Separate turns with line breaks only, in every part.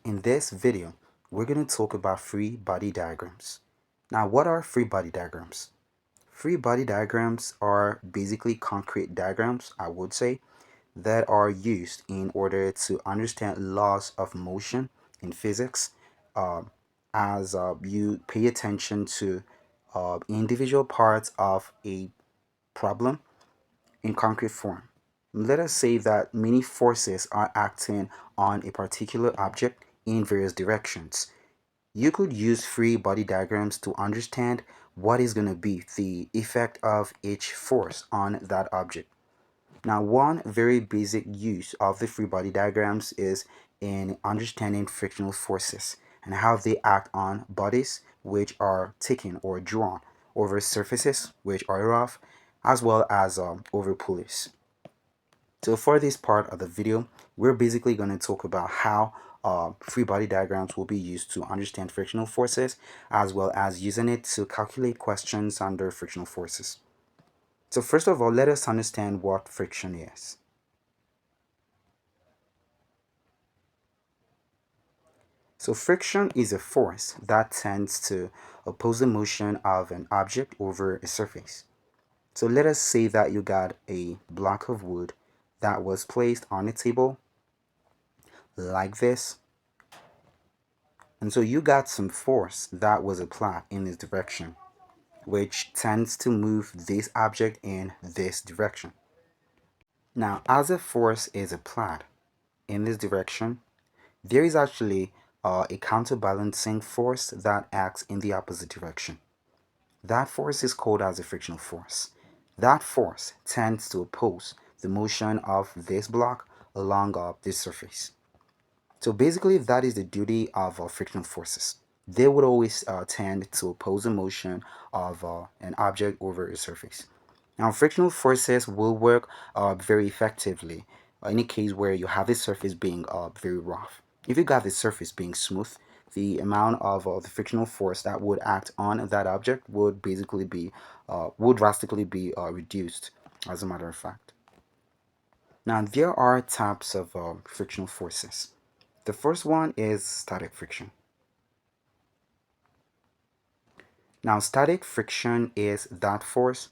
In this video, we're going to talk about free body diagrams. Now, what are free body diagrams? Free body diagrams are basically concrete diagrams, I would say, that are used in order to understand laws of motion in physics as you pay attention to individual parts of a problem in concrete form. Let us say that many forces are acting on a particular object in various directions. You could use free body diagrams to understand what is going to be the effect of each force on that object. Now, one very basic use of the free body diagrams is in understanding frictional forces and how they act on bodies which are taken or drawn over surfaces which are rough, as well as over pulleys. So for this part of the video, we're basically going to talk about how free body diagrams will be used to understand frictional forces, as well as using it to calculate questions under frictional forces. So first of all, let us understand what friction is. So friction is a force that tends to oppose the motion of an object over a surface. So let us say that you got a block of wood that was placed on a table like this. And so you got some force that was applied in this direction, which tends to move this object in this direction. Now, as a force is applied in this direction, there is actually a counterbalancing force that acts in the opposite direction. That force is called as a frictional force. That force tends to oppose the motion of this block along this surface. So basically, that is the duty of frictional forces. They would always tend to oppose the motion of an object over a surface. Now, frictional forces will work very effectively in a case where you have a surface being very rough. If you got the surface being smooth, the amount of the frictional force that would act on that object would basically be, would drastically be reduced, as a matter of fact. Now, there are types of frictional forces. The first one is static friction. Now, static friction is that force,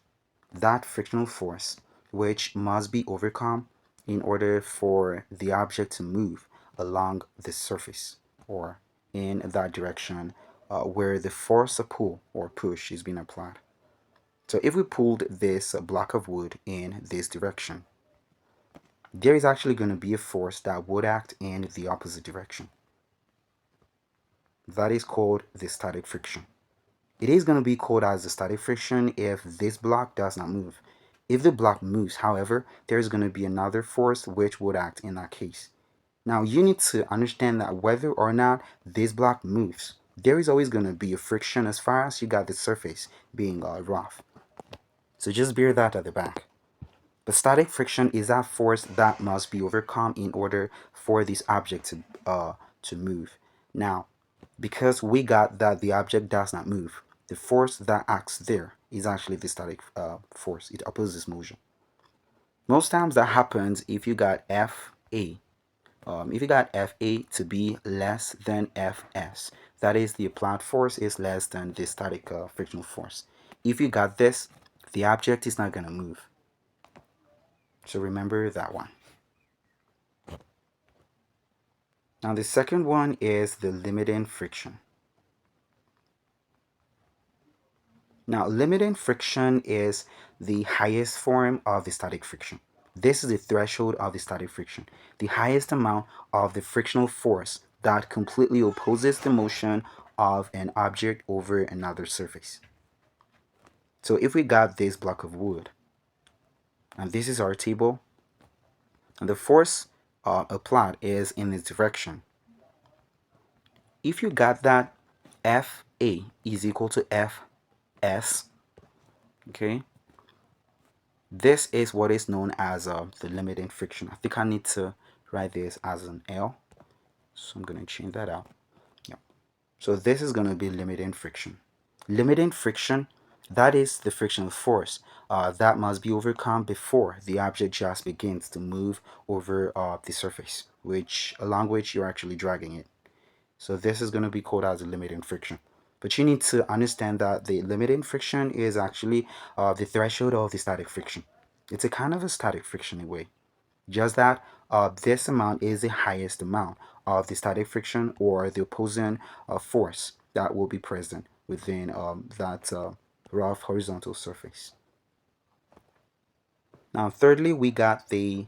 that frictional force, which must be overcome in order for the object to move along the surface or in that direction where the force of pull or push is being applied. So if we pulled this block of wood in this direction, there is actually going to be a force that would act in the opposite direction. That is called the static friction. It is going to be called as the static friction if this block does not move. If the block moves, however, there is going to be another force which would act in that case. Now, you need to understand that whether or not this block moves, there is always going to be a friction as far as you got the surface being rough. So just bear that at the back. But static friction is that force that must be overcome in order for this object to move. Now, because we got that the object does not move, the force that acts there is actually the static force. It opposes motion. Most times that happens if you got FA. If you got FA to be less than Fs, that is the applied force is less than the static frictional force. If you got this, the object is not going to move. So remember that one. Now the second one is the limiting friction. Now limiting friction is the highest form of the static friction. This is the threshold of the static friction, the highest amount of the frictional force that completely opposes the motion of an object over another surface. So if we got this block of wood, and this is our table, and the force applied is in this direction. If you got that FA is equal to Fs, okay, this is what is known as the limiting friction. I think I need to write this as an L, so I'm going to change that out. Yeah. So this is going to be limiting friction. Limiting friction, that is the frictional force that must be overcome before the object just begins to move over the surface, along which you're actually dragging it. So this is going to be called as a limiting friction. But you need to understand that the limiting friction is actually the threshold of the static friction. It's a kind of a static friction in a way. Just that this amount is the highest amount of the static friction or the opposing force that will be present within that rough horizontal surface. Now, thirdly, we got the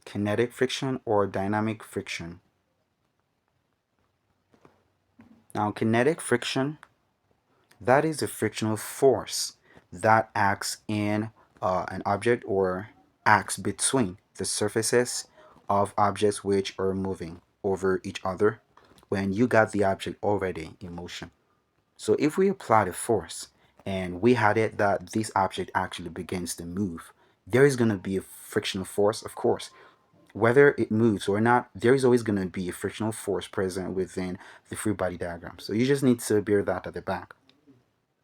kinetic friction or dynamic friction. Now, kinetic friction, that is a frictional force that acts in an object or acts between the surfaces of objects which are moving over each other when you got the object already in motion. So if we apply the force and we had it that this object actually begins to move, there is going to be a frictional force, of course. Whether it moves or not, there is always going to be a frictional force present within the free body diagram. So you just need to bear that at the back.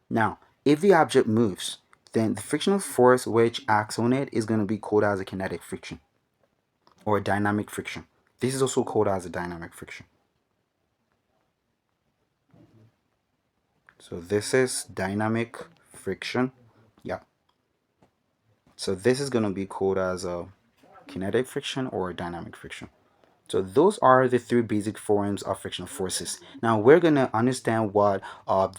Now, if the object moves, then the frictional force which acts on it is going to be called as a kinetic friction or a dynamic friction. This is also called as a dynamic friction. So this is dynamic friction. Yeah. So this is going to be called as a kinetic friction or dynamic friction. So those are the three basic forms of frictional forces. Now we're going to understand what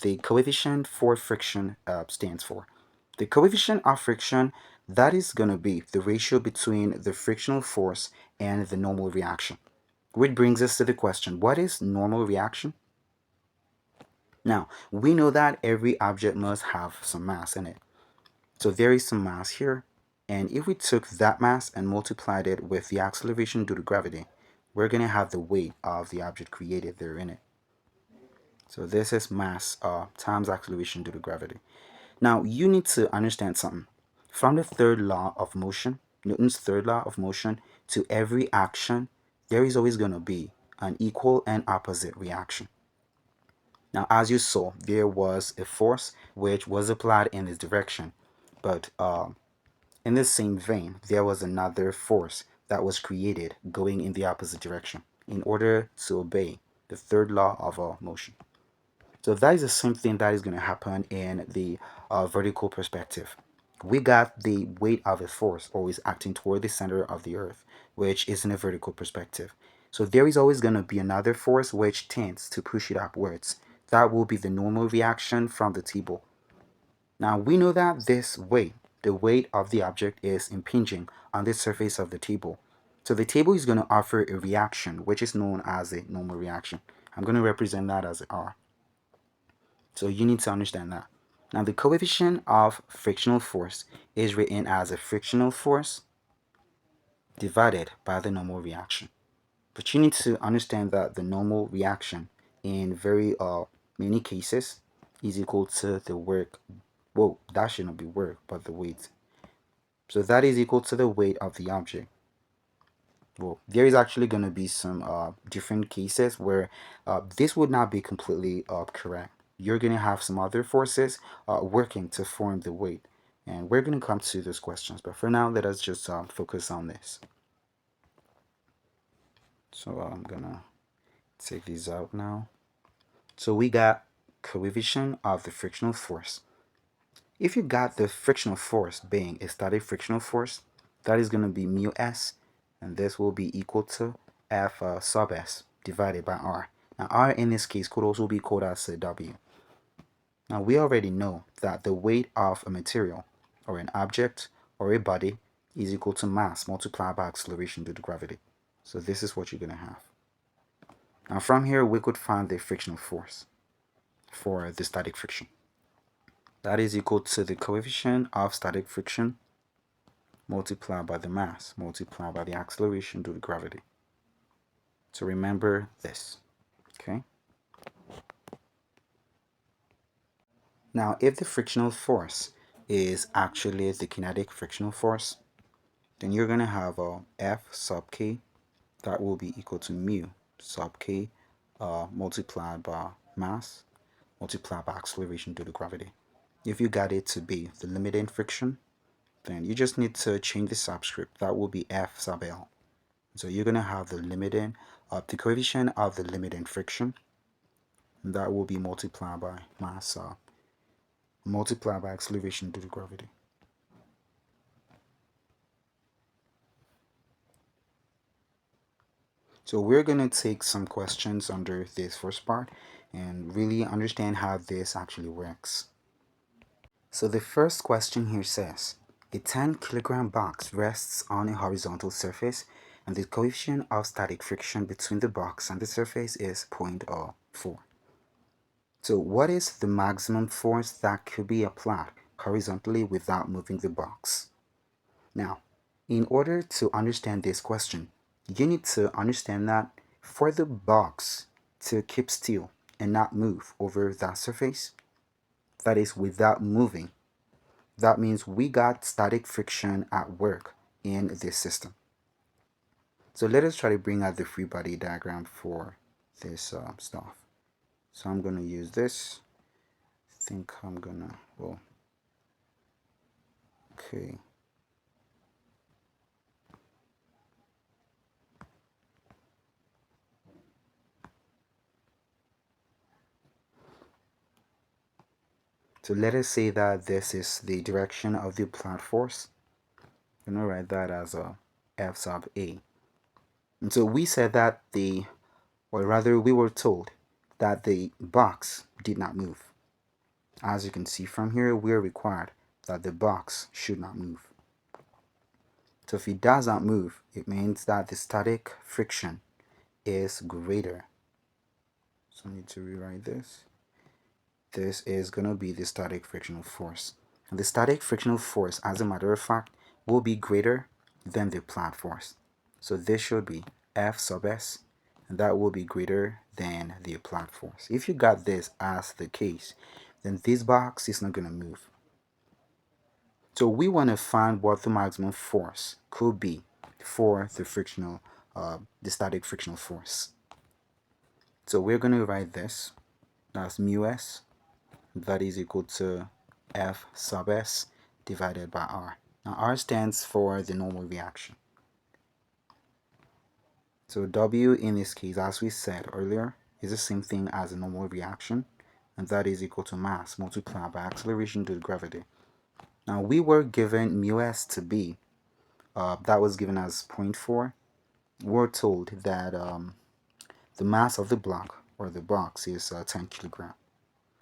the coefficient for friction stands for. The coefficient of friction, that is going to be the ratio between the frictional force and the normal reaction. Which brings us to the question, what is normal reaction? Now, we know that every object must have some mass in it. So there is some mass here, and if we took that mass and multiplied it with the acceleration due to gravity, we're going to have the weight of the object created there in it. So this is mass times acceleration due to gravity. Now you need to understand something. From the third law of motion, Newton's third law of motion, to every action, there is always going to be an equal and opposite reaction. Now, as you saw, there was a force which was applied in this direction, but in the same vein, there was another force that was created going in the opposite direction in order to obey the third law of motion. So that is the same thing that is going to happen in the vertical perspective. We got the weight of a force always acting toward the center of the earth, which is in a vertical perspective. So there is always going to be another force which tends to push it upwards. That will be the normal reaction from the table. Now we know that this weight, the weight of the object, is impinging on the surface of the table. So the table is going to offer a reaction which is known as a normal reaction. I'm going to represent that as R. So you need to understand that. Now the coefficient of frictional force is written as a frictional force divided by the normal reaction. But you need to understand that the normal reaction in very many cases is equal to the work. Well, that should not be work, but the weight. So that is equal to the weight of the object. Well, there is actually going to be some different cases where this would not be completely correct. You're going to have some other forces working to form the weight. And we're going to come to those questions. But for now, let us just focus on this. So I'm going to take these out now. So we got coefficient of the frictional force. If you got the frictional force being a static frictional force, that is going to be mu s, and this will be equal to F sub s divided by R. Now R in this case could also be called as a W. Now we already know that the weight of a material or an object or a body is equal to mass multiplied by acceleration due to gravity. So this is what you're going to have. Now from here we could find the frictional force for the static friction. That is equal to the coefficient of static friction multiplied by the mass multiplied by the acceleration due to gravity. So remember this, okay? Now, if the frictional force is actually the kinetic frictional force, then you're going to have a F sub k that will be equal to mu sub k multiplied by mass multiplied by acceleration due to gravity. If you got it to be the limiting friction, then you just need to change the subscript. That will be F sub L. So you're going to have the limiting the coefficient of the limiting friction, and that will be multiplied by mass, multiplied by acceleration due to gravity. So we're going to take some questions under this first part and really understand how this actually works. So the first question here says, a 10-kilogram box rests on a horizontal surface and the coefficient of static friction between the box and the surface is 0.04. So what is the maximum force that could be applied horizontally without moving the box? Now, in order to understand this question, you need to understand that for the box to keep still and not move over that surface, that is without moving, that means we got static friction at work in this system. So let us try to bring out the free body diagram for this stuff. So I'm going to use this. I think I'm going to, well, okay. So let us say that this is the direction of the applied force. I'm going to write that as a F sub A. And so we said that or rather we were told that the box did not move. As you can see from here, we're required that the box should not move. So if it does not move, it means that the static friction is greater. So I need to rewrite this. This is going to be the static frictional force. And the static frictional force, as a matter of fact, will be greater than the applied force. So this should be F sub S, and that will be greater than the applied force. If you got this as the case, then this box is not going to move. So we want to find what the maximum force could be for the static frictional force. So we're going to write this as mu s, that is equal to F sub S divided by R. Now R stands for the normal reaction. So W in this case, as we said earlier, is the same thing as a normal reaction, and that is equal to mass multiplied by acceleration due to gravity. Now we were given mu s to be, that was given as 0.4. We're told that the mass of the block or the box is 10 kilogram.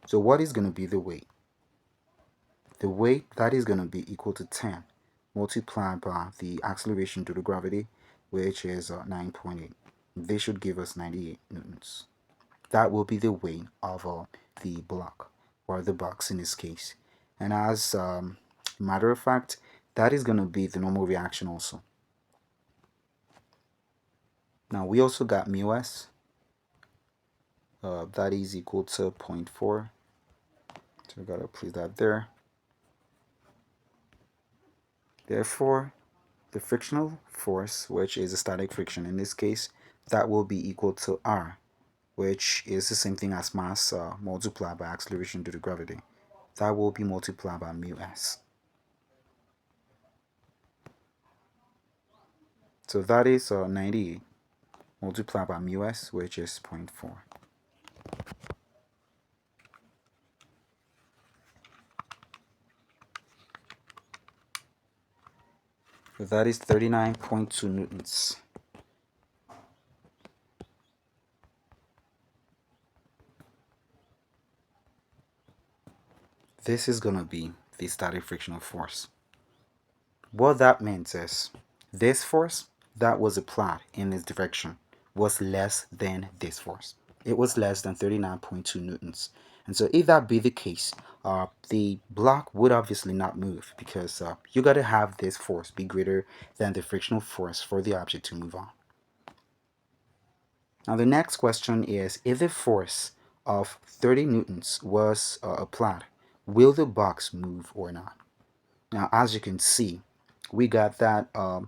So what is going to be the weight? The weight, that is going to be equal to 10 multiplied by the acceleration due to gravity, which is 9.8. This should give us 98 newtons. That will be the weight of the block, or the box in this case. And as a matter of fact, that is going to be the normal reaction also. Now we also got mu s, that is equal to 0.4. So we got to place that there. Therefore, the frictional force, which is a static friction in this case, that will be equal to R, which is the same thing as mass multiplied by acceleration due to gravity. That will be multiplied by mu s. So that is 98 multiplied by mu s, which is 0.4. So that is 39.2 newtons. This is going to be the static frictional force. What that means is this force that was applied in this direction was less than this force. It was less than 39.2 newtons. And so if that be the case, the block would obviously not move because you got to have this force be greater than the frictional force for the object to move on. Now the next question is, if the force of 30 newtons was applied, will the box move or not? Now as you can see, we got that the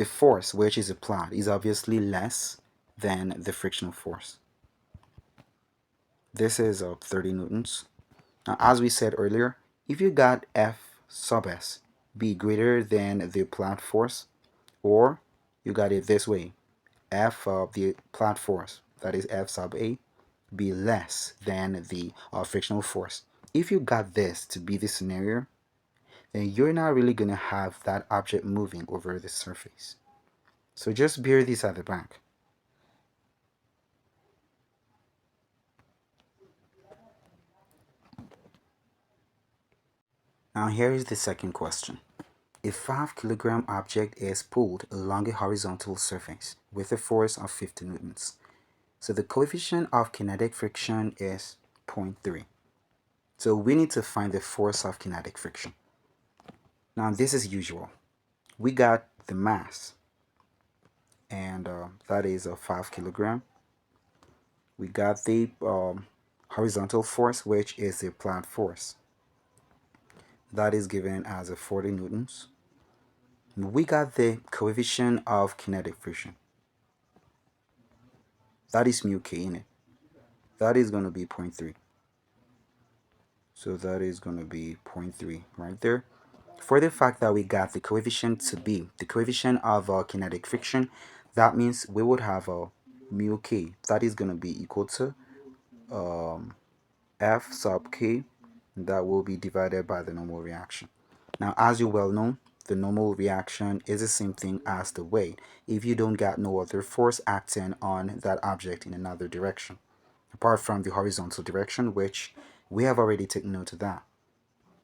force which is applied is obviously less than the frictional force. This is 30 newtons. Now as we said earlier, if you got F sub S be greater than the applied force, or you got it this way, F of the plot force, that is F sub A, be less than the frictional force. If you got this to be the scenario, then you're not really going to have that object moving over the surface. So just bear this at the back. Now here is the second question. A 5 kilogram object is pulled along a horizontal surface with a force of 50 newtons. So the coefficient of kinetic friction is 0.3. So we need to find the force of kinetic friction. Now this is usual. We got the mass, and that is a 5 kilogram. We got the horizontal force, which is the plant force. That is given as a 40 newtons. We got the coefficient of kinetic friction. That is mu k in it. That is going to be 0.3. So that is going to be 0.3 right there. For the fact that we got the coefficient to be the coefficient of kinetic friction, that means we would have a mu k. That is going to be equal to F sub k. That will be divided by the normal reaction. Now, as you well know, the normal reaction is the same thing as the weight if you don't get no other force acting on that object in another direction, apart from the horizontal direction, which we have already taken note of that.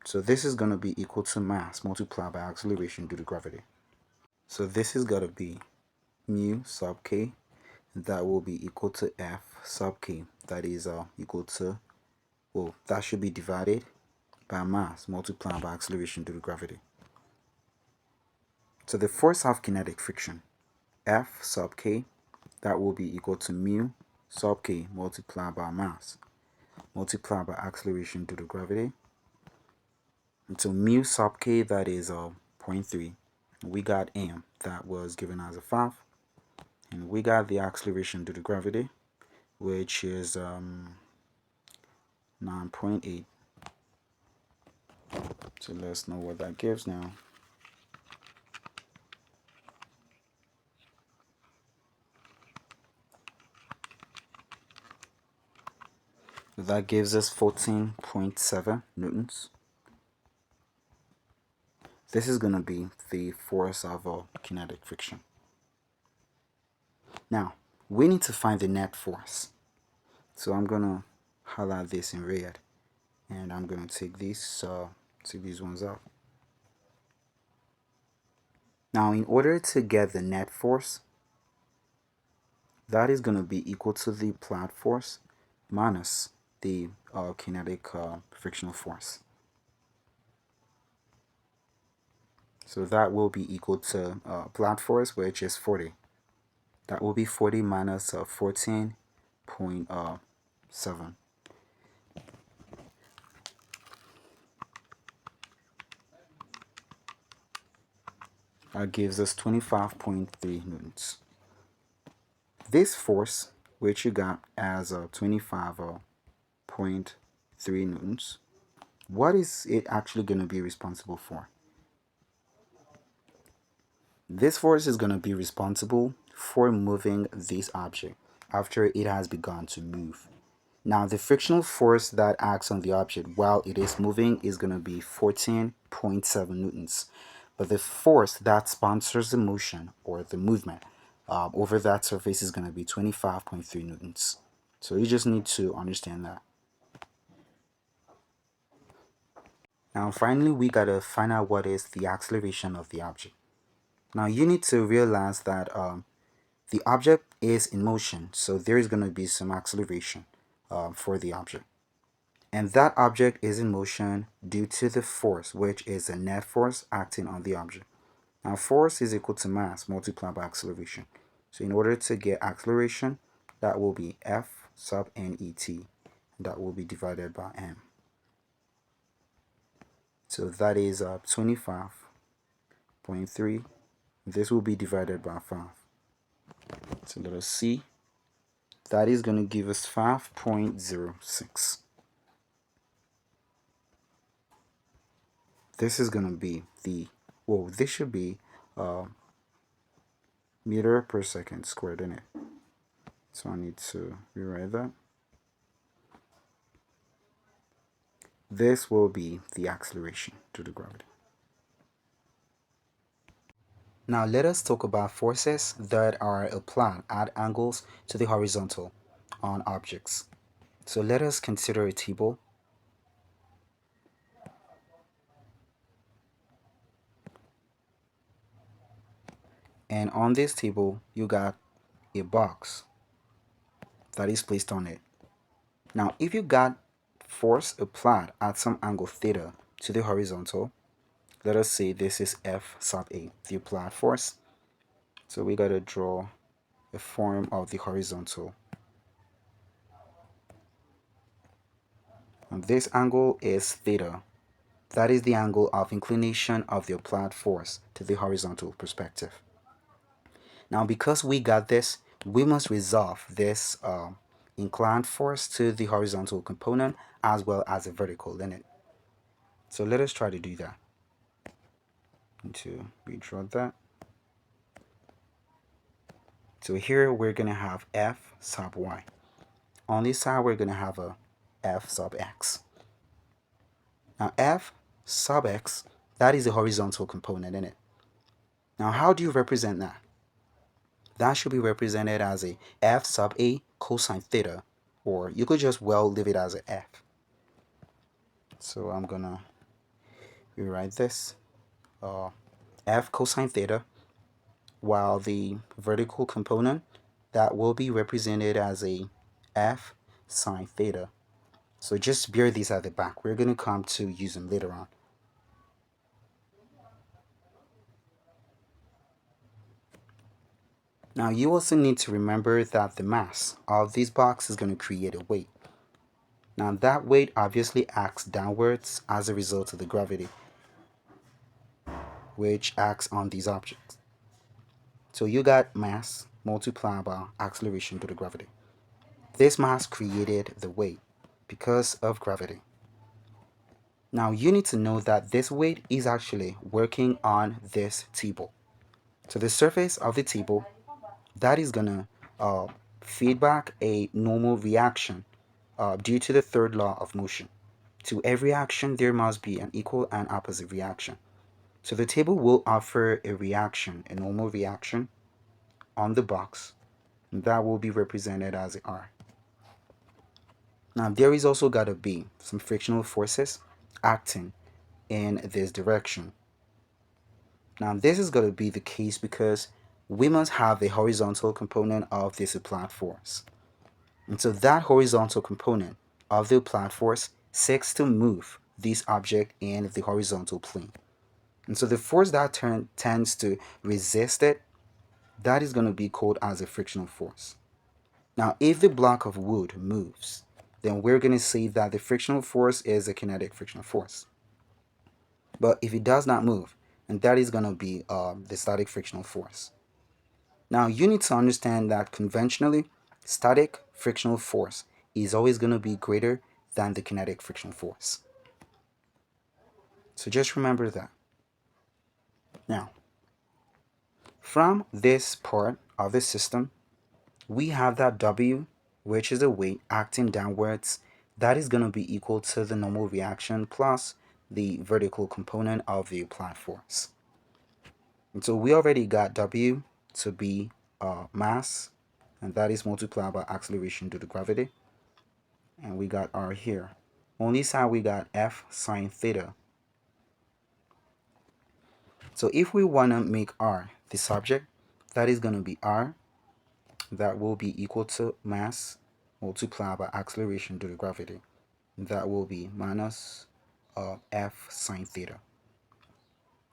So this is going to be equal to mass multiplied by acceleration due to gravity. So this is going to be mu sub k. That will be equal to F sub k. That is equal to, well, that should be divided by mass multiplied by acceleration due to gravity. So the force of kinetic friction, F sub k, that will be equal to mu sub k multiplied by mass multiplied by acceleration due to gravity. And so mu sub k, that is 0.3. We got m, that was given as a 5. And we got the acceleration due to gravity, which is 9.8. So let's know what that gives now. That gives us 14.7 newtons. This is going to be the force of kinetic friction. Now, we need to find the net force. So I'm going to highlight this in red, and I'm going to take these ones out. Now, in order to get the net force, that is going to be equal to the plant force minus the kinetic frictional force. So that will be equal to plant force, which is 40. That will be 40 minus 14.7. That gives us 25.3 newtons. This force, which you got as 25.3 newtons, what is it actually going to be responsible for? This force is going to be responsible for moving this object after it has begun to move. Now, the frictional force that acts on the object while it is moving is going to be 14.7 newtons. But the force that sponsors the motion or the movement over that surface is going to be 25.3 newtons. So you just need to understand that. Now, finally, we got to find out what is the acceleration of the object. Now, you need to realize that the object is in motion, so there is going to be some acceleration for the object. And that object is in motion due to the force, which is the net force acting on the object. Now, force is equal to mass multiplied by acceleration. So in order to get acceleration, that will be F sub net. That will be divided by m. So that is 25.3. This will be divided by 5. So let us see. That is going to give us 5.06. This is going to be the, well, this should be meter per second squared in it. So I need to rewrite that. This will be the acceleration due to gravity. Now let us talk about forces that are applied at angles to the horizontal on objects. So let us consider a table. And on this table, you got a box that is placed on it. Now, if you got force applied at some angle theta to the horizontal, let us say this is F sub A, the applied force. So we got to draw a form of the horizontal. And this angle is theta. That is the angle of inclination of the applied force to the horizontal perspective. Now, because we got this, we must resolve this inclined force to the horizontal component as well as a vertical limit. So let us try to do that. To redraw that. So here we're going to have F sub Y. On this side, we're going to have a F sub X. Now, F sub X, that is a horizontal component in it. Now, how do you represent that? That should be represented as a F sub A cosine theta, or you could just well leave it as a F. So I'm going to rewrite this. F cosine theta, while the vertical component, that will be represented as a F sine theta. So just bear these at the back. We're going to come to use them later on. Now you also need to remember that the mass of this box is going to create a weight. Now that weight obviously acts downwards as a result of the gravity, which acts on these objects. So you got mass multiplied by acceleration due to gravity. This mass created the weight because of gravity. Now you need to know that this weight is actually working on this table. So the surface of the table, that is gonna feedback a normal reaction due to the third law of motion. To every action, there must be an equal and opposite reaction. So the table will offer a reaction, a normal reaction on the box, and that will be represented as R. Now there is also got to be some frictional forces acting in this direction. Now this is going to be the case because we must have a horizontal component of this applied force. And so that horizontal component of the applied force seeks to move this object in the horizontal plane. And so the force that tends to resist it, that is going to be called as a frictional force. Now, if the block of wood moves, then we're going to say that the frictional force is a kinetic frictional force. But if it does not move, and that is going to be the static frictional force. Now, you need to understand that conventionally, static frictional force is always going to be greater than the kinetic frictional force. So just remember that. Now, from this part of the system, we have that W, which is a weight acting downwards. That is going to be equal to the normal reaction plus the vertical component of the applied force. And so we already got W to be mass, and that is multiplied by acceleration due to gravity. And we got R here. On this side, we got F sine theta. So if we want to make R the subject, that is going to be R. That will be equal to mass multiplied by acceleration due to gravity. That will be minus F sine theta.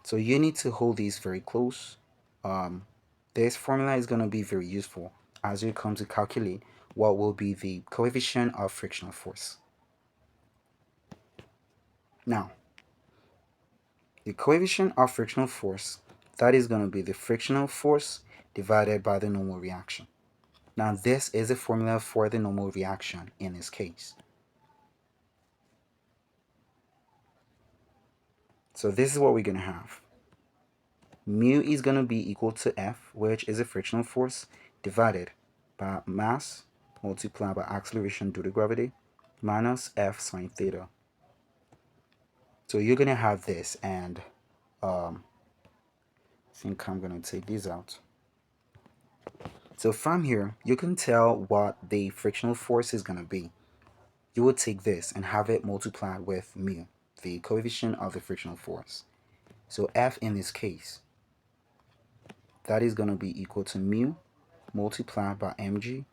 So you need to hold these very close. This formula is going to be very useful as you come to calculate what will be the coefficient of frictional force. Now, the coefficient of frictional force, that is going to be the frictional force divided by the normal reaction. Now, this is a formula for the normal reaction in this case. So this is what we're going to have. mu is going to be equal to F, which is a frictional force, divided by mass multiplied by acceleration due to gravity minus F sine theta. So you're going to have this, and I think I'm going to take these out. So from here, you can tell what the frictional force is going to be. You would take this and have it multiplied with mu, the coefficient of the frictional force. So F in this case, that is going to be equal to mu multiplied by mg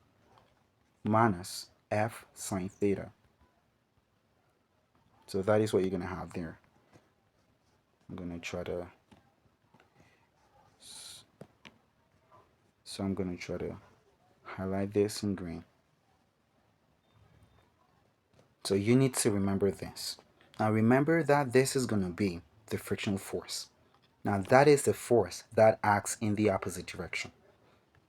minus F sine theta. So that is what you're going to have there. I'm going to try to highlight this in green. So you need to remember this. Now remember that this is going to be the frictional force. Now that is the force that acts in the opposite direction.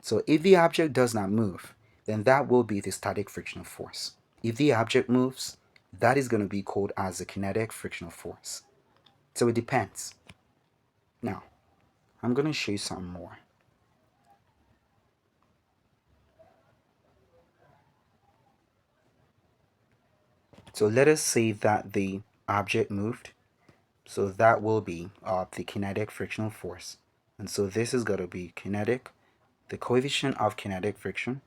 So if the object does not move, then that will be the static frictional force. If the object moves, that is going to be called as the kinetic frictional force. So it depends. Now, I'm going to show you something more. So let us say that the object moved. So that will be the kinetic frictional force. And so this is going to be kinetic, the coefficient of kinetic friction,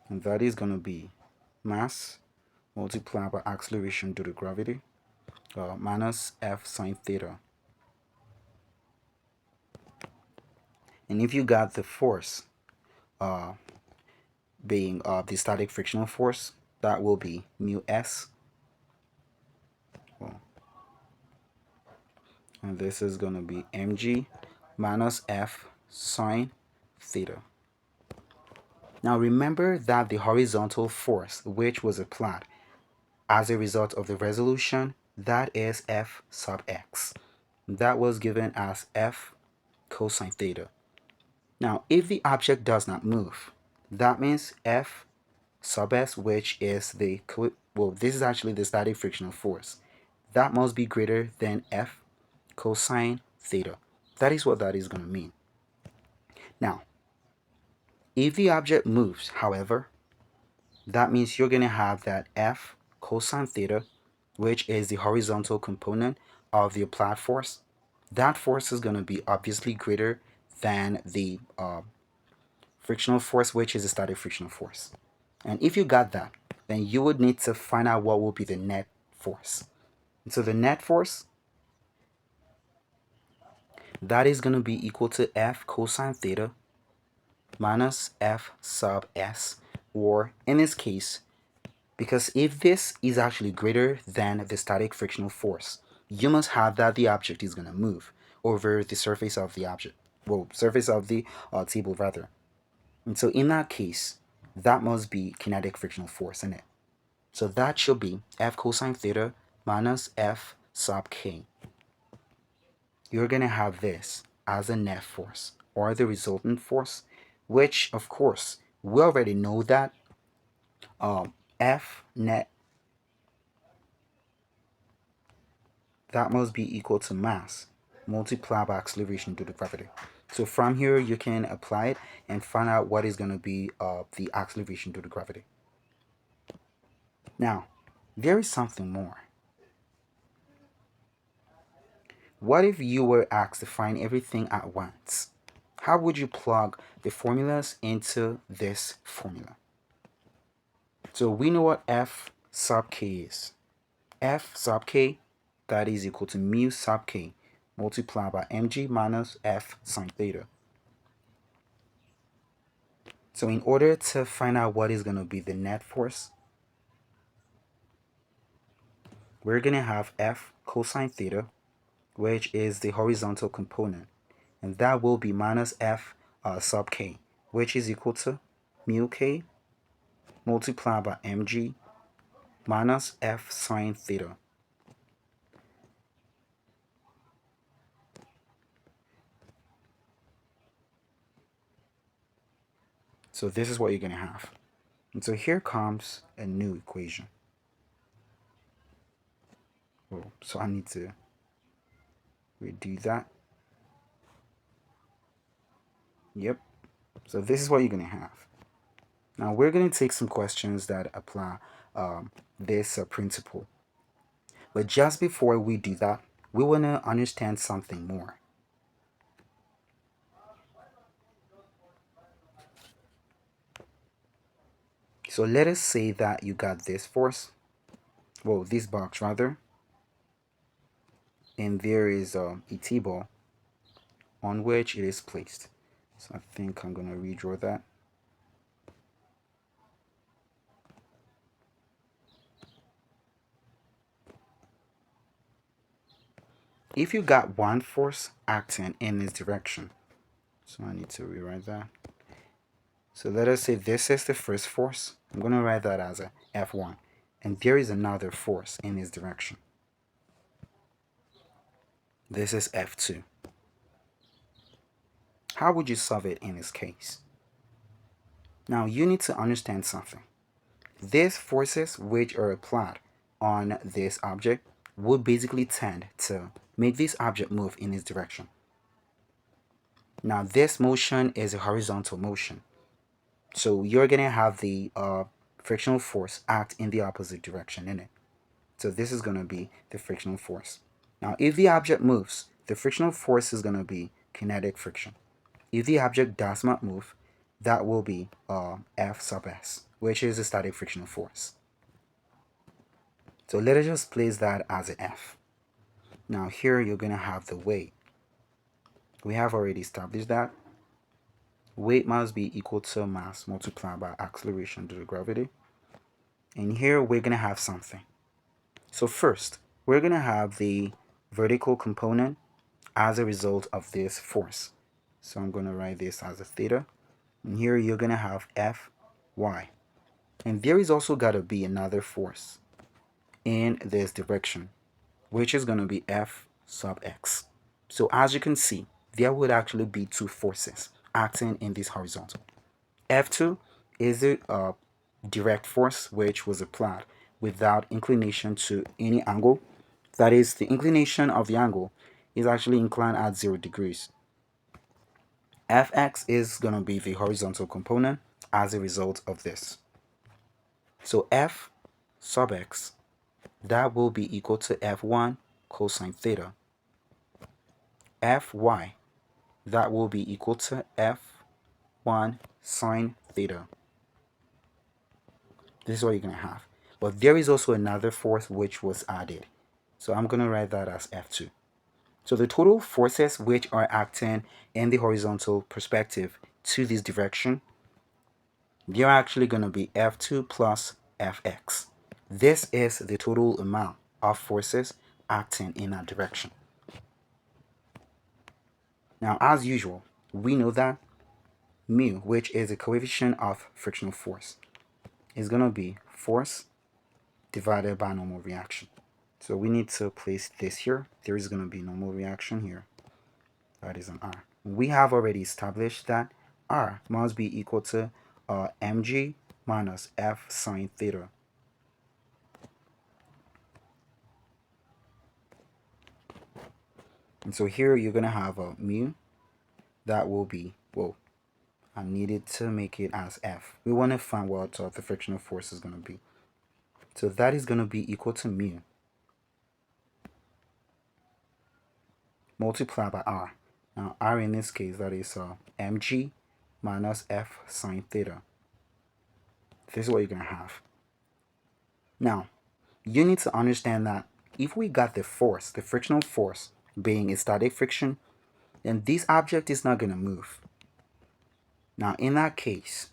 and that is going to be mass multiplied by acceleration due to gravity minus F sine theta. And if you got the force being the static frictional force, that will be mu s. Well, and this is going to be mg minus F sine theta. Now remember that the horizontal force which was applied as a result of the resolution, that is F sub x. That was given as F cosine theta. Now if the object does not move, that means F sub s, which is this is actually the static frictional force, that must be greater than F cosine theta. That is what that is going to mean. Now, if the object moves, however, that means you're going to have that F cosine theta, which is the horizontal component of the applied force. That force is going to be obviously greater than the frictional force, which is the static frictional force. And if you got that, then you would need to find out what will be the net force. And so the net force, that is going to be equal to F cosine theta minus F sub s, or in this case, because if this is actually greater than the static frictional force, you must have that the object is going to move over the surface of the object, well, surface of the table rather. And so in that case, that must be kinetic frictional force in it. So that should be F cosine theta minus F sub k. You're going to have this as a net force, or the resultant force, which of course we already know that F net, that must be equal to mass multiplied by acceleration due to gravity. So from here you can apply it and find out what is going to be the acceleration due to gravity. Now, there is something more. What if you were asked to find everything at once? How would you plug the formulas into this formula? So we know what F sub k is. F sub k, that is equal to mu sub k multiplied by mg minus F sine theta. So in order to find out what is going to be the net force, we're going to have F cosine theta, which is the horizontal component, and that will be minus F sub k, which is equal to mu k multiplied by mg minus F sine theta. So this is what you're going to have. And so here comes a new equation. Oh, so I need to redo that. Yep. So this is what you're going to have. Now we're going to take some questions that apply this principle. But just before we do that, we want to understand something more. So let us say that you got this force, well, this box rather, and there is a table on which it is placed. So I think I'm going to redraw that. If you got one force acting in this direction, so I need to rewrite that. So let us say this is the first force. I'm going to write that as a F1. And there is another force in this direction. This is F2. How would you solve it in this case? Now you need to understand something. These forces which are applied on this object would basically tend to make this object move in this direction. Now this motion is a horizontal motion. So you're going to have the frictional force act in the opposite direction in it. So this is going to be the frictional force. Now if the object moves, the frictional force is going to be kinetic friction. If the object does not move, that will be F sub s, which is the static frictional force. So let us just place that as an F. Now here you're going to have the weight. We have already established that weight must be equal to mass multiplied by acceleration due to gravity. And here we're going to have something. So first, we're going to have the vertical component as a result of this force. So I'm going to write this as a theta. And here you're going to have Fy. And there is also got to be another force in this direction, which is going to be F sub x. So as you can see, there would actually be two forces acting in this horizontal. F2 is the direct force which was applied without inclination to any angle. That is, the inclination of the angle is actually inclined at 0 degrees. Fx is going to be the horizontal component as a result of this. So F sub x, that will be equal to F1 cosine theta. Fy, that will be equal to F1 sine theta. This is what you're going to have. But there is also another force which was added. So I'm going to write that as F2. So the total forces which are acting in the horizontal perspective to this direction, they are actually going to be F2 plus Fx. This is the total amount of forces acting in that direction. Now, as usual, we know that mu, which is the coefficient of frictional force, is going to be force divided by normal reaction. So we need to place this here. There is going to be normal reaction here. That is an R. We have already established that R must be equal to mg minus F sine theta. And so here you're going to have a mu that will be, well, I needed to make it as F. We want to find what the frictional force is going to be. So that is going to be equal to mu multiplied by R. Now R in this case, that is mg minus F sine theta. This is what you're going to have. Now, you need to understand that if we got the force, the frictional force, being a static friction, then this object is not going to move. Now, in that case,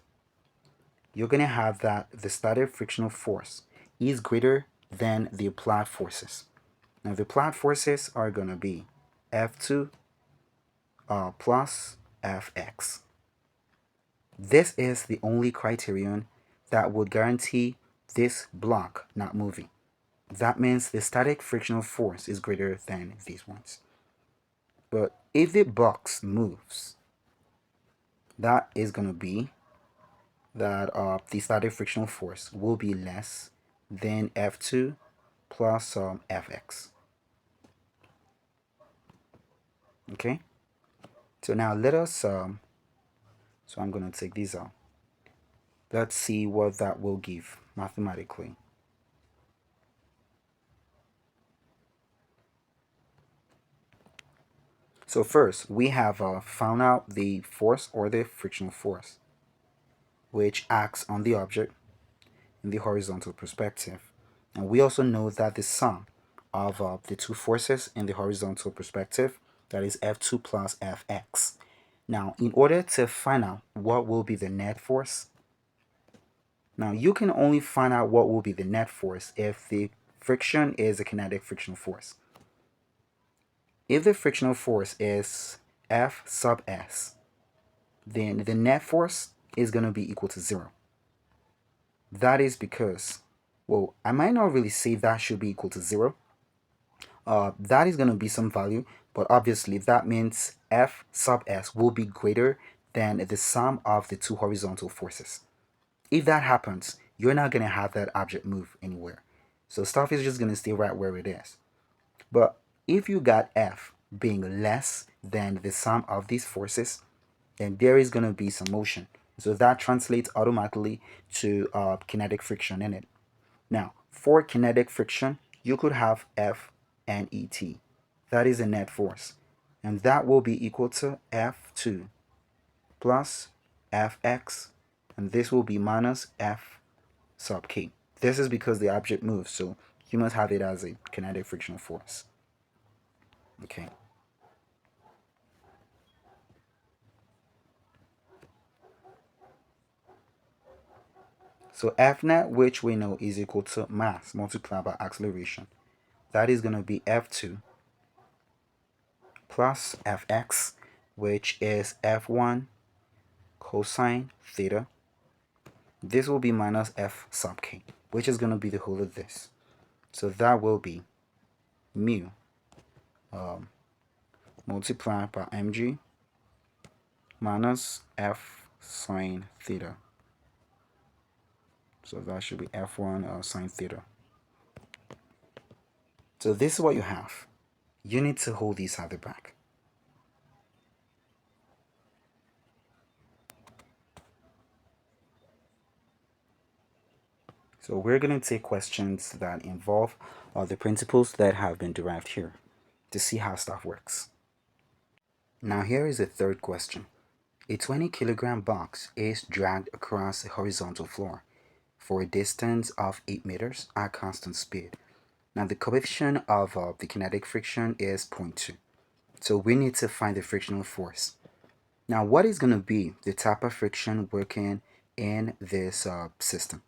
you're going to have that the static frictional force is greater than the applied forces. Now, the applied forces are going to be F2 plus Fx. This is the only criterion that would guarantee this block not moving. That means the static frictional force is greater than these ones. But if the box moves, that is going to be that the static frictional force will be less than F2 plus Fx. Okay? So now let us So I'm going to take these out. Let's see what that will give mathematically. So first, we have found out the force or the frictional force, which acts on the object in the horizontal perspective. And we also know that the sum of the two forces in the horizontal perspective, that is F2 plus Fx. Now, in order to find out what will be the net force, now you can only find out what will be the net force if the friction is a kinetic frictional force. If the frictional force is F sub s, then the net force is going to be equal to 0. That is because, well, I might not really say that should be equal to 0. That is going to be some value, but obviously that means F sub s will be greater than the sum of the two horizontal forces. If that happens, you're not going to have that object move anywhere. So stuff is just going to stay right where it is. But if you got F being less than the sum of these forces, then there is going to be some motion. So that translates automatically to kinetic friction in it. Now, for kinetic friction, you could have F and ET. That is a net force. And that will be equal to F2 plus Fx. And this will be minus F sub k. This is because the object moves, so you must have it as a kinetic frictional force. Okay. So F net, which we know is equal to mass multiplied by acceleration. That is going to be F2 plus Fx, which is F1 cosine theta. This will be minus F sub k, which is going to be the whole of this. So that will be mu multiplied by mg minus F sine theta. So that should be F1 sine theta. So this is what you have. You need to hold these at the back. So we're going to take questions that involve the principles that have been derived here to see how stuff works. Now here is the third question. A 20-kilogram box is dragged across a horizontal floor for a distance of 8 meters at constant speed. Now the coefficient of the kinetic friction is 0.2. So we need to find the frictional force. Now what is going to be the type of friction working in this system?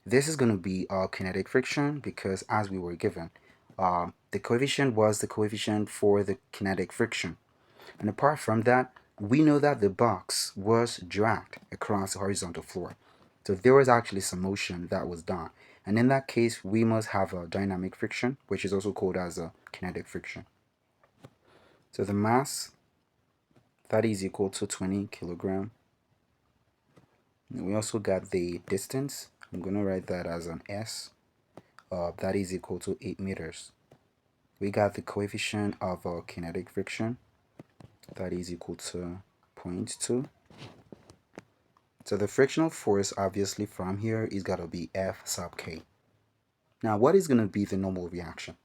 This is going to be kinetic friction because as we were given, the coefficient was the coefficient for the kinetic friction. And apart from that, we know that the box was dragged across the horizontal floor. So there was actually some motion that was done. And in that case, we must have a dynamic friction, which is also called as a kinetic friction. So the mass, that is equal to 20 kilogram. And we also got the distance. I'm going to write that as an S. That is equal to 8 meters. We got the coefficient of kinetic friction. That is equal to 0.2. So the frictional force obviously from here is got to be F sub k. Now what is going to be the normal reaction?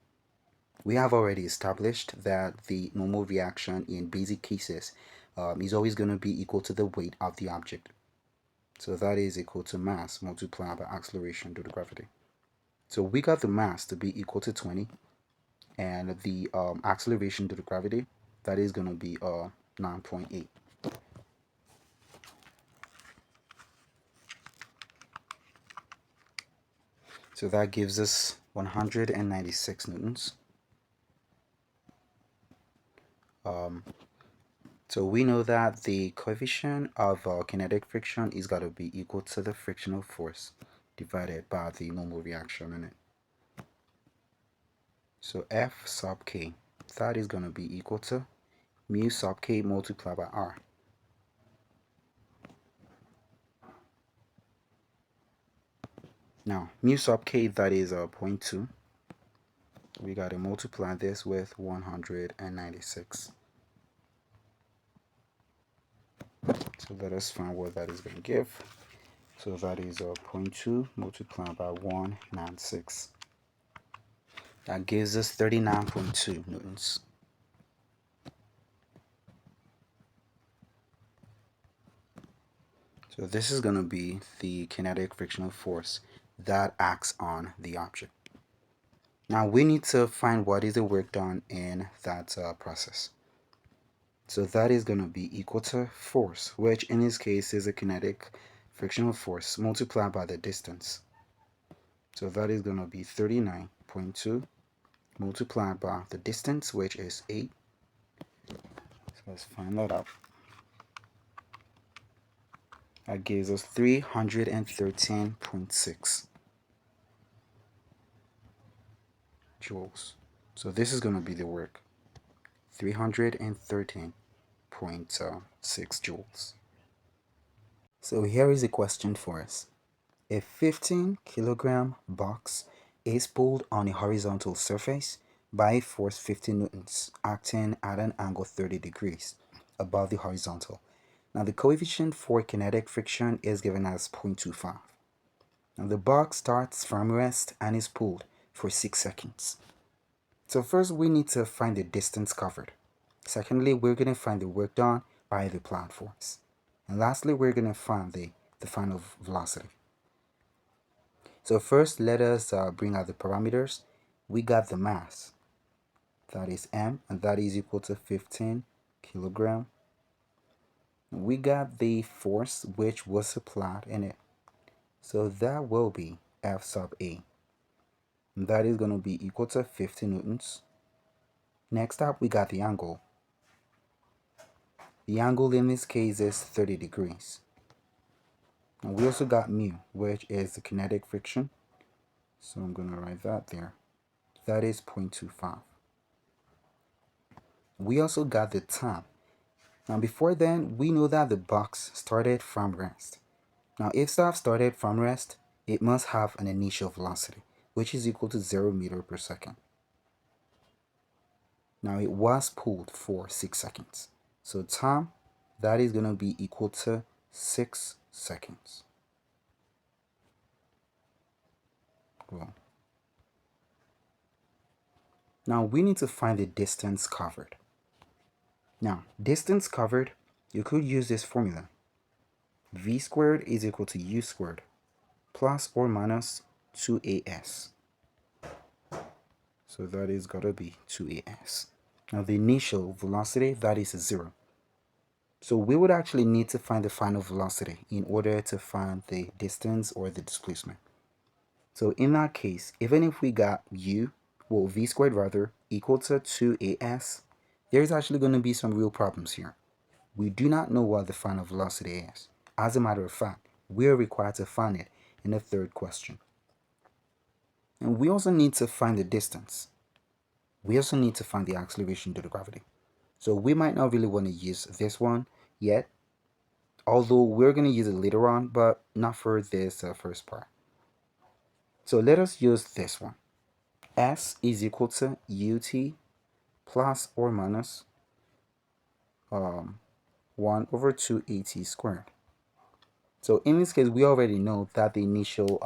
We have already established that the normal reaction in basic cases is always going to be equal to the weight of the object. So that is equal to mass multiplied by acceleration due to gravity. So we got the mass to be equal to 20 and the acceleration due to gravity, that is going to be 9.8. So that gives us 196 newtons. So we know that the coefficient of kinetic friction is got to be equal to the frictional force divided by the normal reaction in it. So F sub k, that is going to be equal to mu sub k multiplied by r. Now mu sub k, that is 0.2. We got to multiply this with 196. So So let us find what that is going to give. So that is 0.2 multiplied by 196. That gives us 39.2 newtons. So this is going to be the kinetic frictional force that acts on the object. Now we need to find what is the work done in that process. So that is going to be equal to force, which in this case is a kinetic frictional force multiplied by the distance. So that is going to be 39.2 multiplied by the distance, which is 8. So let's find that out. That gives us 313.6 joules. So this is going to be the work, 313.6 joules. So here is a question for us. A 15-kilogram box is pulled on a horizontal surface by a force 50 newtons acting at an angle 30 degrees above the horizontal. Now the coefficient for kinetic friction is given as 0.25. Now the box starts from rest and is pulled for 6 seconds. So first we need to find the distance covered. Secondly, we're going to find the work done by the applied force. And lastly, we're going to find the final velocity. So first, let us bring out the parameters. We got the mass, that is m, and that is equal to 15 kilogram. We got the force which was applied in it. So that will be F sub A. And that is going to be equal to 50 newtons. Next up, we got the angle. The angle in this case is 30 degrees. And we also got mu, which is the kinetic friction. So I'm going to write that there. That is 0.25. We also got the time. Now before then, we know that the box started from rest. Now if stuff started from rest, it must have an initial velocity, which is equal to 0 meter per second. Now it was pulled for 6 seconds. So time, that is going to be equal to 6 seconds. Well, now we need to find the distance covered. Now, distance covered, you could use this formula. V squared is equal to U squared plus or minus 2AS. So that is got to be 2AS. Now the initial velocity, that is 0. So we would actually need to find the final velocity in order to find the distance or the displacement. So in that case, even if we got U, well, V squared rather, equal to 2AS, there's actually going to be some real problems here. We do not know what the final velocity is. As a matter of fact, we are required to find it in the third question. And we also need to find the distance. We also need to find the acceleration due to gravity. So we might not really want to use this one yet, although we're going to use it later on, but not for this first part. So let us use this one. S is equal to ut plus or minus 1 over 2 at squared. So in this case, we already know that the initial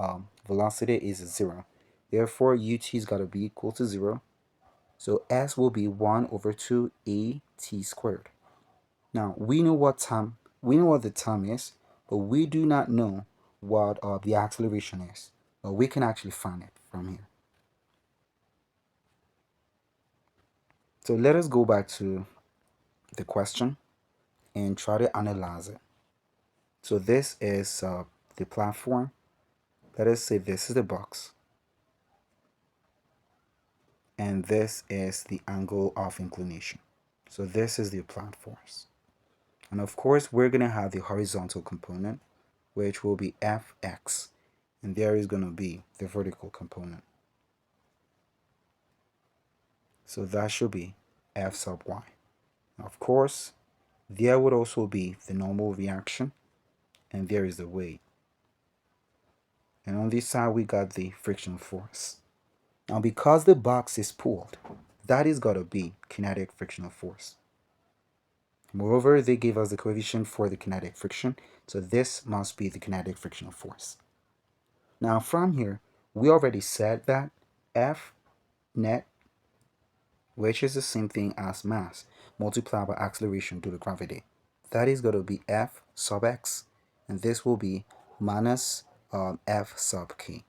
velocity is 0. Therefore, ut's got to be equal to 0. So s will be 1 over 2 at squared. Now, we know what the time is, but we do not know what the acceleration is. But we can actually find it from here. So let us go back to the question and try to analyze it. So this is the platform. Let us say this is the box. And this is the angle of inclination. So this is the applied force. And of course, we're going to have the horizontal component, which will be Fx. And there is going to be the vertical component. So that should be F sub y. Of course, there would also be the normal reaction, and there is the weight. And on this side, we got the frictional force. Now, because the box is pulled, that is got to be kinetic frictional force. Moreover, they gave us the coefficient for the kinetic friction, so this must be the kinetic frictional force. Now from here, we already said that F net, which is the same thing as mass, multiplied by acceleration due to gravity, that is going to be F sub x, and this will be minus F sub k.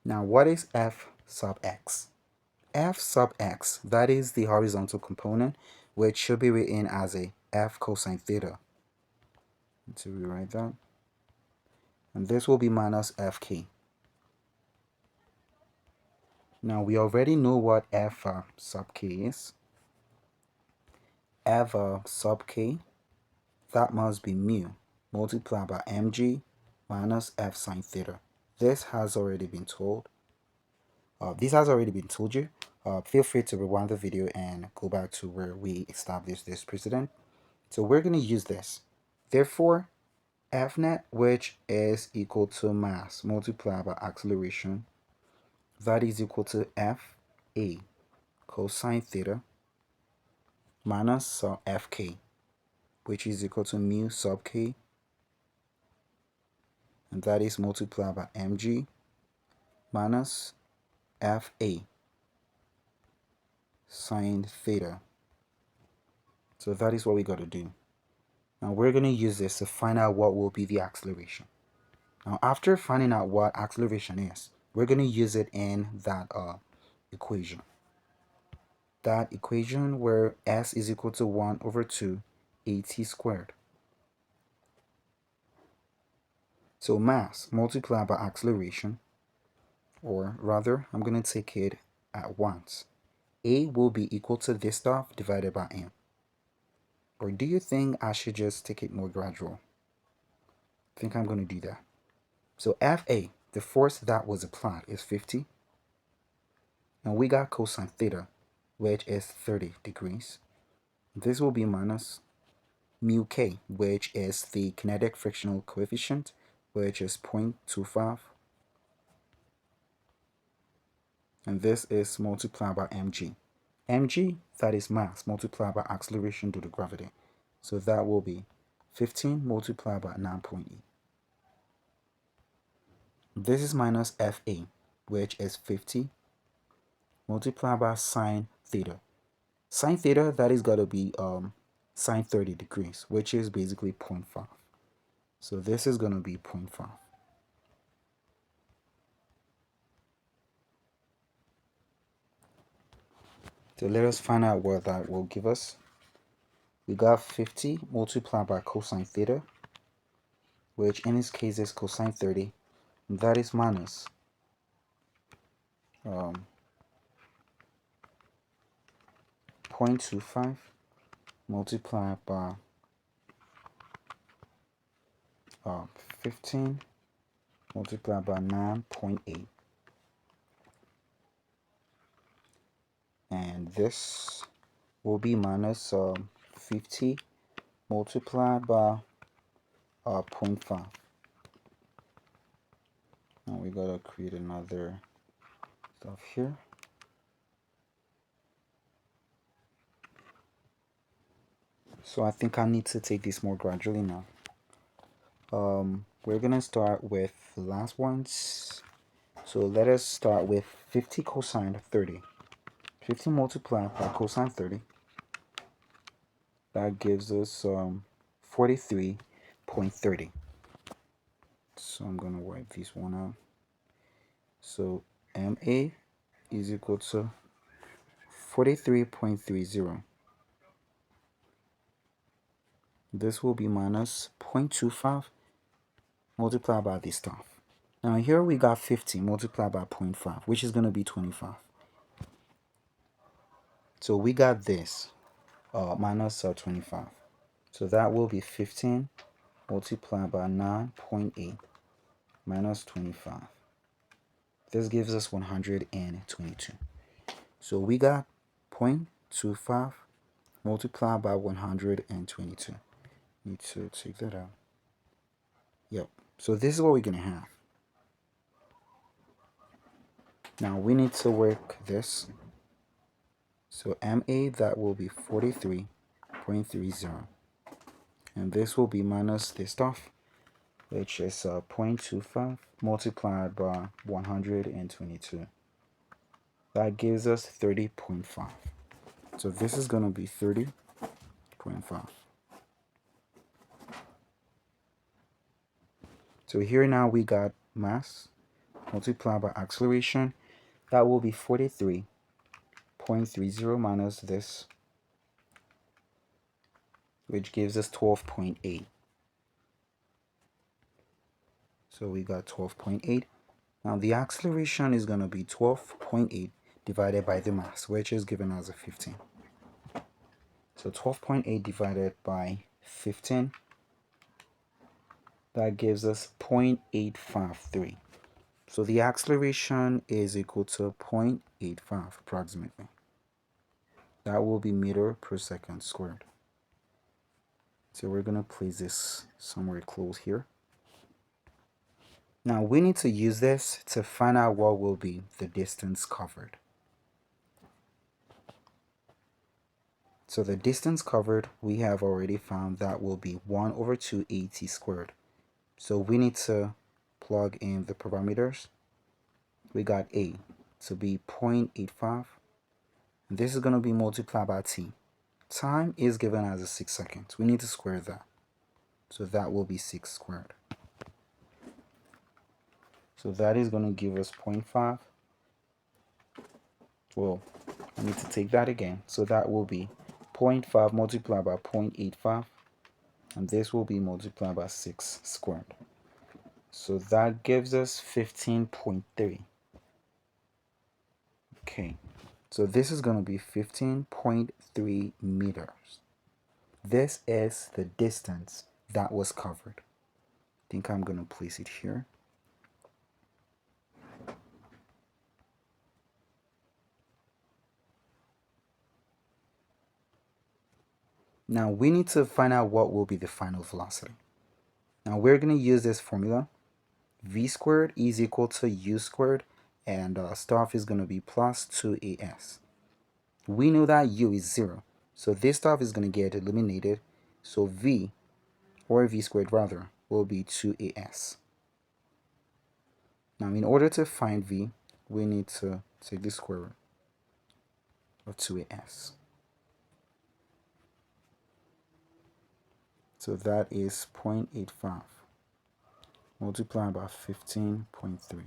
Now what is F sub x? F sub x, that is the horizontal component, which should be written as a F cosine theta. So we write that. And this will be minus Fk. Now we already know what F sub k is. F sub k, that must be mu multiplied by mg minus F sine theta. This has already been told. This has already been told you. Feel free to rewind the video and go back to where we established this precedent. So we're going to use this. Therefore, F net, which is equal to mass multiplied by acceleration, that is equal to F a cosine theta minus Fk, which is equal to mu sub k, and that is multiplied by mg minus Fa sine theta. So that is what we got to do. Now we're going to use this to find out what will be the acceleration. Now after finding out what acceleration is, we're going to use it in that equation. That equation where s is equal to 1 over 2 at squared. So mass multiplied by acceleration, or rather, I'm going to take it at once. A will be equal to this stuff divided by m. Or do you think I should just take it more gradual? I think I'm going to do that. So Fa, the force that was applied, is 50. And we got cosine theta, which is 30 degrees. This will be minus mu k, which is the kinetic frictional coefficient, which is 0.25. And this is multiplied by mg. Mg, that is mass, multiplied by acceleration due to gravity. So that will be 15 multiplied by 9.8. This is minus Fa, which is 50, multiplied by sine theta. Sine theta, that is got to be sine 30 degrees, which is basically 0.5. So this is going to be 0.5. So let us find out what that will give us. We got 50 multiplied by cosine theta, which in this case is cosine 30. And that is minus 0.25 multiplied by 15 multiplied by 9.8. And this will be minus 50 multiplied by 0.5. Now we gotta create another stuff here. So I think I need to take this more gradually now. We're gonna start with the last ones. So let us start with 50 cosine 30. 50 multiplied by cosine 30. That gives us 43.30. So I'm gonna wipe this one out. So MA is equal to 43.30. This will be minus 0.25 multiplied by this stuff. Now here we got 50 multiplied by 0.5, which is going to be 25. So we got this minus 25. So that will be 15 multiplied by 9.8 minus 25. This gives us 122. So we got 0.25 multiplied by 122. Need to take that out. Yep. So this is what we're going to have. Now we need to work this. So MA, that will be 43.30. And this will be minus this stuff, which is 0.25 multiplied by 122. That gives us 30.5. So this is going to be 30.5. So here now we got mass multiplied by acceleration. That will be 43.30 minus this, which gives us 12.8. So we got 12.8. Now the acceleration is going to be 12.8 divided by the mass, which is given as a 15. So 12.8 divided by 15, that gives us 0.853. So the acceleration is equal to 0.85 approximately. That will be meter per second squared. So we're going to place this somewhere close here. Now we need to use this to find out what will be the distance covered. So the distance covered, we have already found that will be 1 over 2 AT squared. So we need to plug in the parameters. We got A to be 0.85. This is going to be multiplied by T. Time is given as a 6 seconds. We need to square that. So that will be 6 squared. So that is going to give us 0.5. Well, I need to take that again. So that will be 0.5 multiplied by 0.85. And this will be multiplied by 6 squared. So that gives us 15.3. Okay. So this is going to be 15.3 meters. This is the distance that was covered. I think I'm going to place it here. Now we need to find out what will be the final velocity. Now we're going to use this formula. V squared is equal to U squared, and stuff is going to be plus 2AS. We know that U is 0. So this stuff is going to get eliminated. So V, or V squared rather, will be 2AS. Now in order to find V, we need to take the square root of 2AS. So that is 0.85 multiplied by 15.3.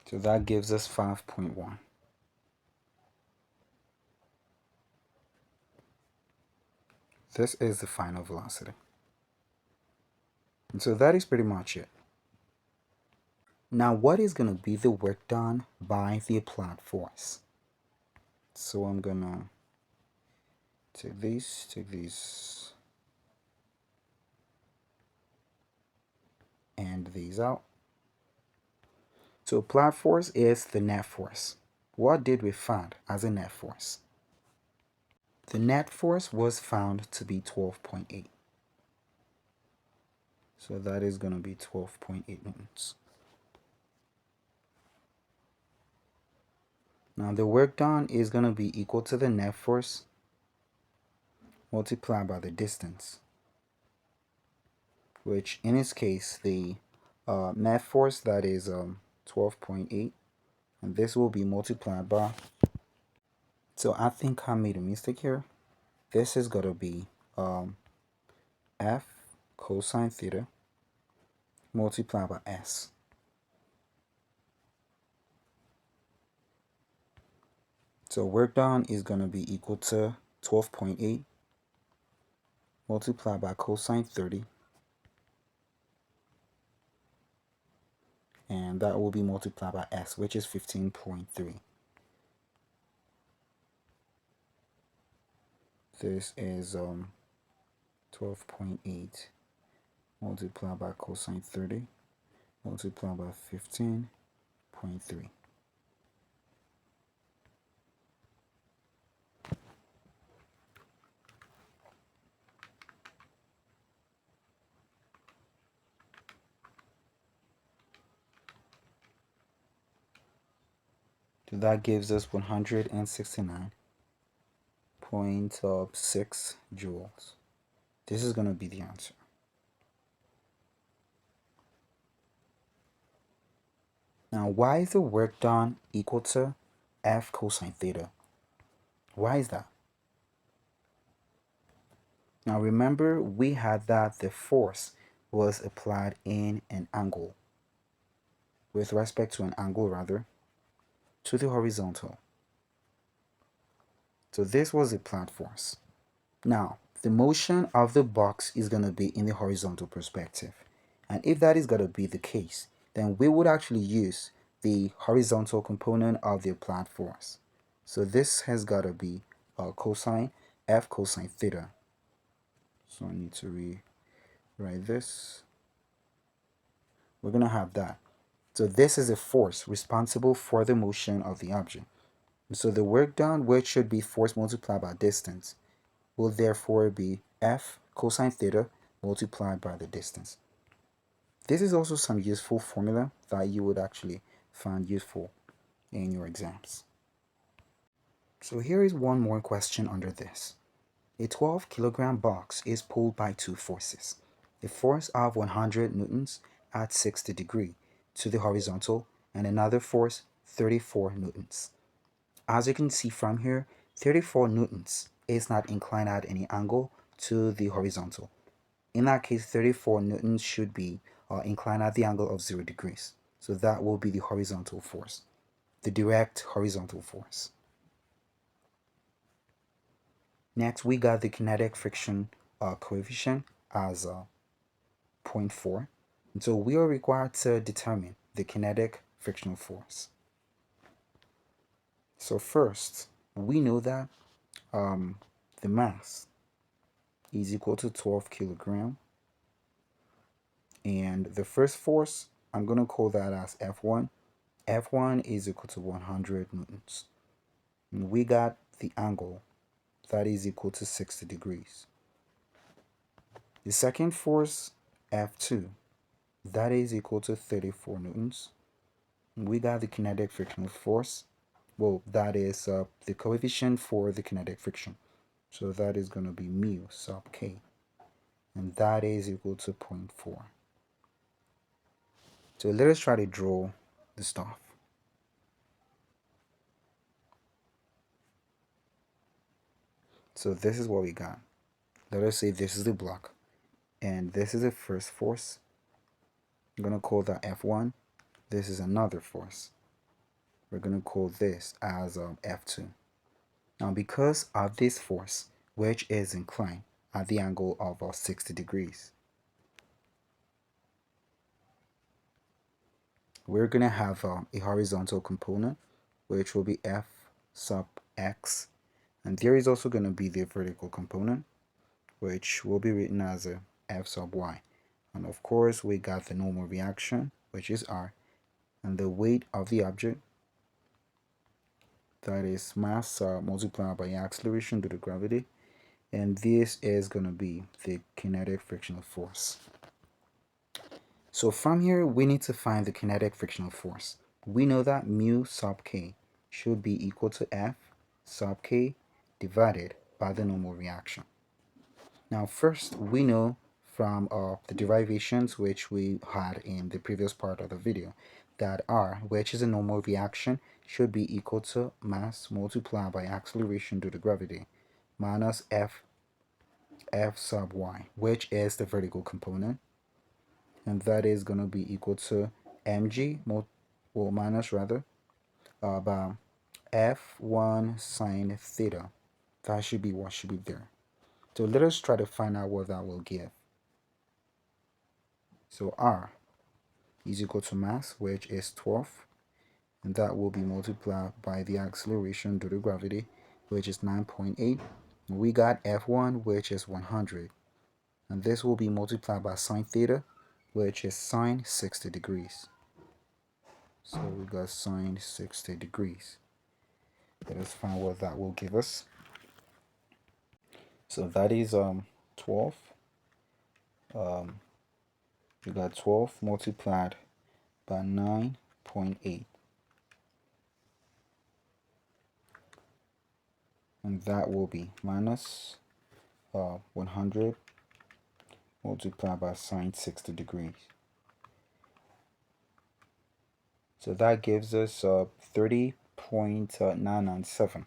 So that gives us 5.1. This is the final velocity. And so that is pretty much it. Now what is going to be the work done by the applied force? So I'm going to take these, and these out. So applied force is the net force. What did we find as a net force? The net force was found to be 12.8. So that is going to be 12.8 newtons. Now the work done is going to be equal to the net force multiplied by the distance, which in this case the net force, that is 12.8, and this will be multiplied by, so I think I made a mistake here. This is going to be F cosine theta multiplied by S. So work done is going to be equal to 12.8 multiplied by cosine 30, and that will be multiplied by S, which is 15.3. This is 12.8 multiplied by cosine 30 multiplied by 15.3. So that gives us 169.6 joules. This is going to be the answer. Now, why is the work done equal to F cosine theta? Why is that? Now, remember we had that the force was applied in an angle, with respect to an angle rather, to the horizontal. So this was applied force. Now, the motion of the box is going to be in the horizontal perspective. And if that is going to be the case, then we would actually use the horizontal component of the applied force. So this has got to be cosine F cosine theta. So I need to rewrite this. We're going to have that. So this is a force responsible for the motion of the object. So the work done, which should be force multiplied by distance, will therefore be F cosine theta multiplied by the distance. This is also some useful formula that you would actually find useful in your exams. So here is one more question under this. A 12-kilogram box is pulled by two forces. A force of 100 newtons at 60 degrees to the horizontal and another force 34 newtons. As you can see from here, 34 newtons is not inclined at any angle to the horizontal. In that case, 34 newtons should be inclined at the angle of 0 degrees. So that will be the horizontal force, the direct horizontal force. Next, we got the kinetic friction coefficient as 0.4. And so we are required to determine the kinetic frictional force. So first, we know that the mass is equal to 12 kilogram. And the first force, I'm going to call that as F1. F1 is equal to 100 newtons. And we got the angle that is equal to 60 degrees. The second force, F2, that is equal to 34 newtons. And we got the kinetic frictional force. Well, that is the coefficient for the kinetic friction. So that is going to be mu sub k. And that is equal to 0.4. So let us try to draw the stuff. So this is what we got. Let us say this is the block. And this is the first force. I'm going to call that F1. This is another force. We're going to call this as F2. Now, because of this force, which is inclined at the angle of 60 degrees, we're going to have a horizontal component, which will be F sub x. And there is also going to be the vertical component, which will be written as a F sub y. And of course, we got the normal reaction, which is R, and the weight of the object, that is mass multiplied by acceleration due to gravity, and this is going to be the kinetic frictional force. So from here, we need to find the kinetic frictional force. We know that mu sub k should be equal to F sub k divided by the normal reaction. Now first, we know from the derivations which we had in the previous part of the video that R, which is a normal reaction, should be equal to mass multiplied by acceleration due to gravity minus F sub y, which is the vertical component, and that is going to be equal to mg, minus rather, by F1 sine theta. That should be what should be there. So let us try to find out what that will give. So R is equal to mass, which is 12, and that will be multiplied by the acceleration due to gravity, which is 9.8, We got F1, which is 100. And this will be multiplied by sine theta, which is sine 60 degrees. So we got sine 60 degrees. Let us find what that will give us. So that is 12. We got 12 multiplied by 9.8. And that will be minus 100 multiplied by sine 60 degrees. So that gives us 30.997.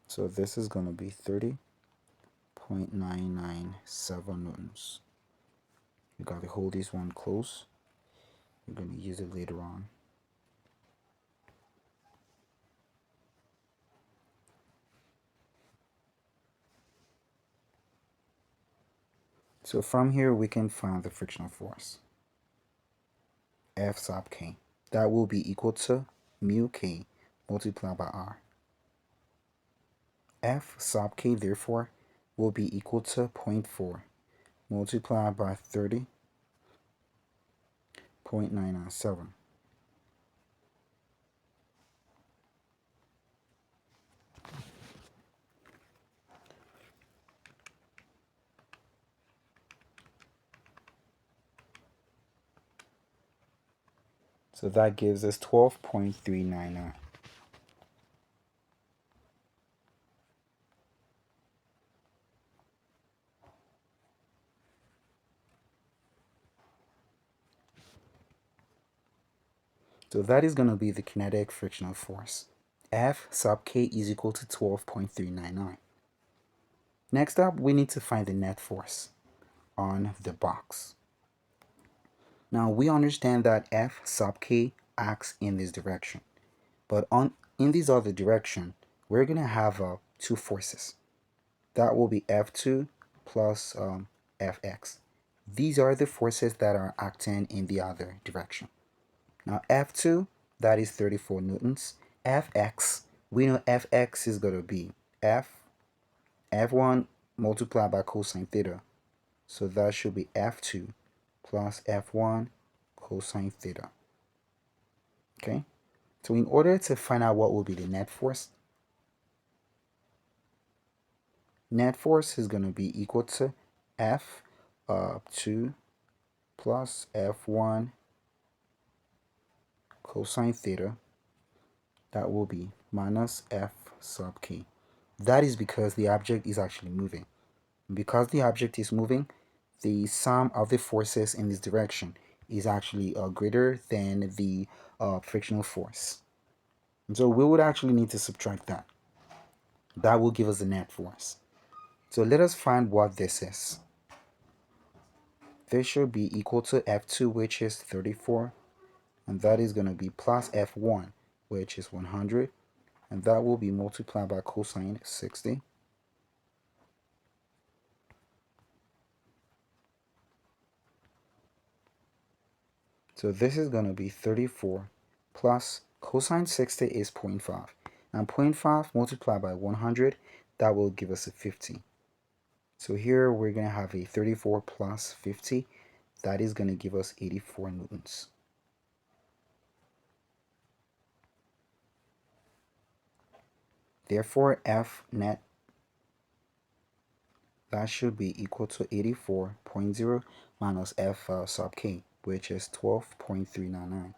So this is going to be 30.997 newtons. You got to hold this one close. You're going to use it later on. So from here we can find the frictional force, F sub k. That will be equal to mu k multiplied by r. F sub k therefore will be equal to 0.4 multiplied by 30.997. So that gives us 12.399. So that is going to be the kinetic frictional force. F sub k is equal to 12.399. Next up, we need to find the net force on the box. Now we understand that F sub k acts in this direction, but in this other direction, we're going to have two forces. That will be F2 plus Fx. These are the forces that are acting in the other direction. Now F2, that is 34 newtons. Fx, we know Fx is going to be F1 multiplied by cosine theta. So that should be F2 plus F1 cosine theta. Okay? So in order to find out what will be the net force is going to be equal to F2 plus F1 cosine theta. That will be minus F sub k. That is because the object is actually moving. Because the object is moving, the sum of the forces in this direction is actually greater than the frictional force. And so we would actually need to subtract that. That will give us the net force. So let us find what this is. This should be equal to F2, which is 34, and that is going to be plus F1, which is 100, and that will be multiplied by cosine 60. So this is going to be 34 plus cosine 60 is 0.5. And 0.5 multiplied by 100, that will give us a 50. So here we're going to have a 34 plus 50. That is going to give us 84 newtons. Therefore, F net, that should be equal to 84.0 minus F sub k, which is 12.399.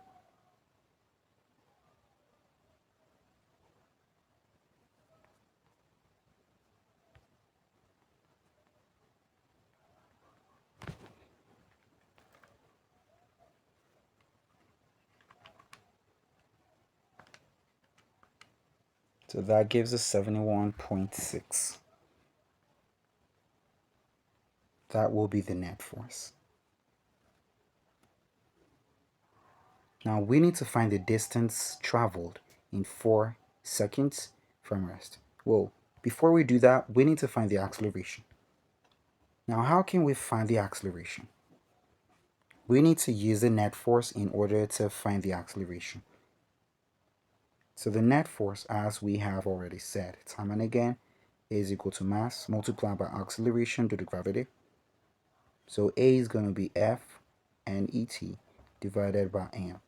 So that gives us 71.6. That will be the net force. Now we need to find the distance traveled in 4 seconds from rest. Well, before we do that, we need to find the acceleration. Now how can we find the acceleration? We need to use the net force in order to find the acceleration. So the net force, as we have already said time and again, is equal to mass multiplied by acceleration due to gravity. So A is going to be F and ET divided by M.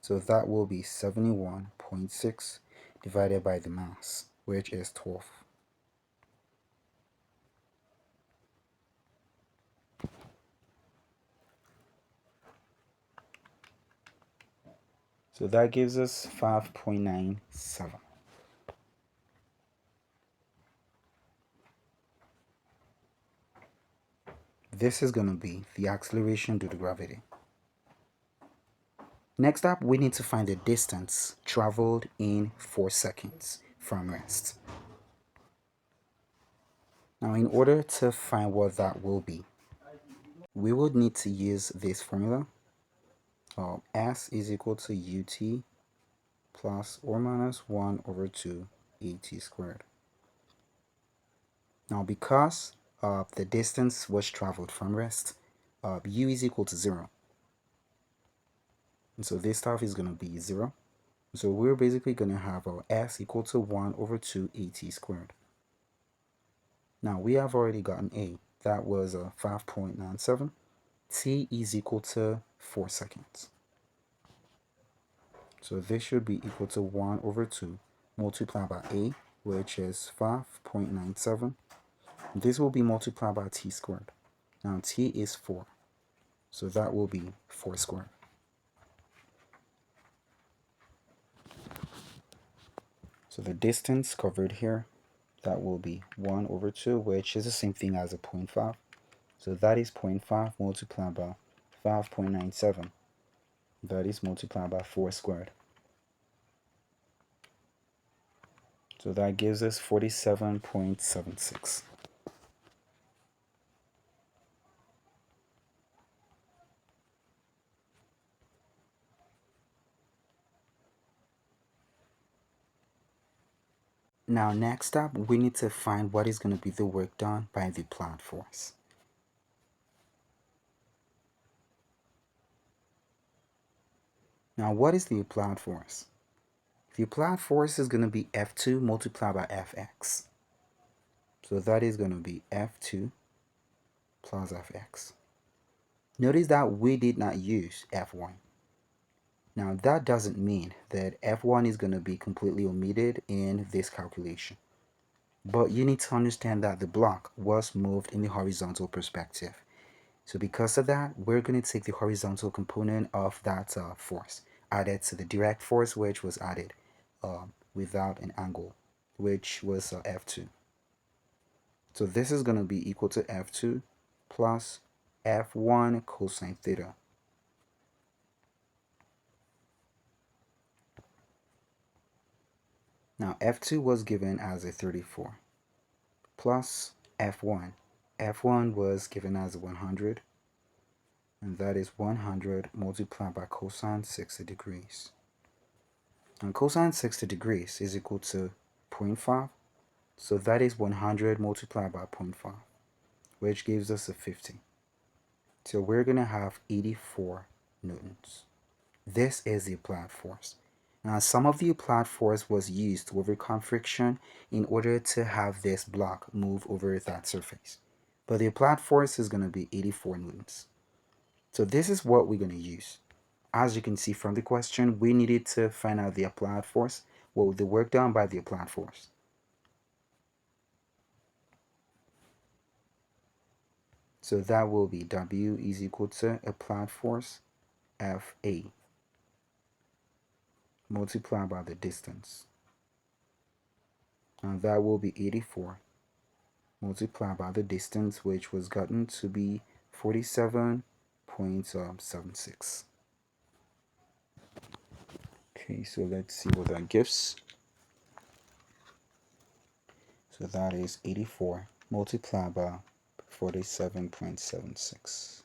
So that will be 71.6 divided by the mass, which is 12. So that gives us 5.97. This is going to be the acceleration due to gravity. Next up, we need to find the distance traveled in 4 seconds from rest. Now, in order to find what that will be, we would need to use this formula. S is equal to ut plus or minus 1 over 2 at squared. Now, because the distance was traveled from rest, u is equal to 0. And so this stuff is going to be 0. So we're basically going to have our s equal to 1 over 2 at squared. Now, we have already gotten a. That was 5.97. T is equal to 4 seconds. So this should be equal to 1 over 2 multiplied by a, which is 5.97. This will be multiplied by t squared. Now t is 4, so that will be 4 squared. So the distance covered here, that will be 1 over 2, which is the same thing as a 0.5. So that is 0.5 multiplied by 5.97. That is multiplied by 4 squared. So that gives us 47.76. Now next up, we need to find what is going to be the work done by the applied force. Now what is the applied force? The applied force is going to be F2 multiplied by Fx. So that is going to be F2 plus Fx. Notice that we did not use F1. Now that doesn't mean that F1 is going to be completely omitted in this calculation. But you need to understand that the block was moved in the horizontal perspective. So because of that, we're going to take the horizontal component of that force added to the direct force, which was added without an angle, which was F2. So this is going to be equal to F2 plus F1 cosine theta. Now F2 was given as a 34 plus F1. F1 was given as 100, and that is 100 multiplied by cosine 60 degrees. And cosine 60 degrees is equal to 0.5, so that is 100 multiplied by 0.5, which gives us a 50. So we're going to have 84 newtons. This is the applied force. Now, some of the applied force was used to overcome friction in order to have this block move over that surface. But the applied force is going to be 84 newtons. So this is what we're going to use. As you can see from the question, we needed to find out the applied force, well, the work done by the applied force. So that will be W is equal to applied force FA multiplied by the distance. And that will be 84 multiplied by the distance, which was gotten to be 47.76. Okay, so let's see what that gives. So that is 84 multiplied by 47.76.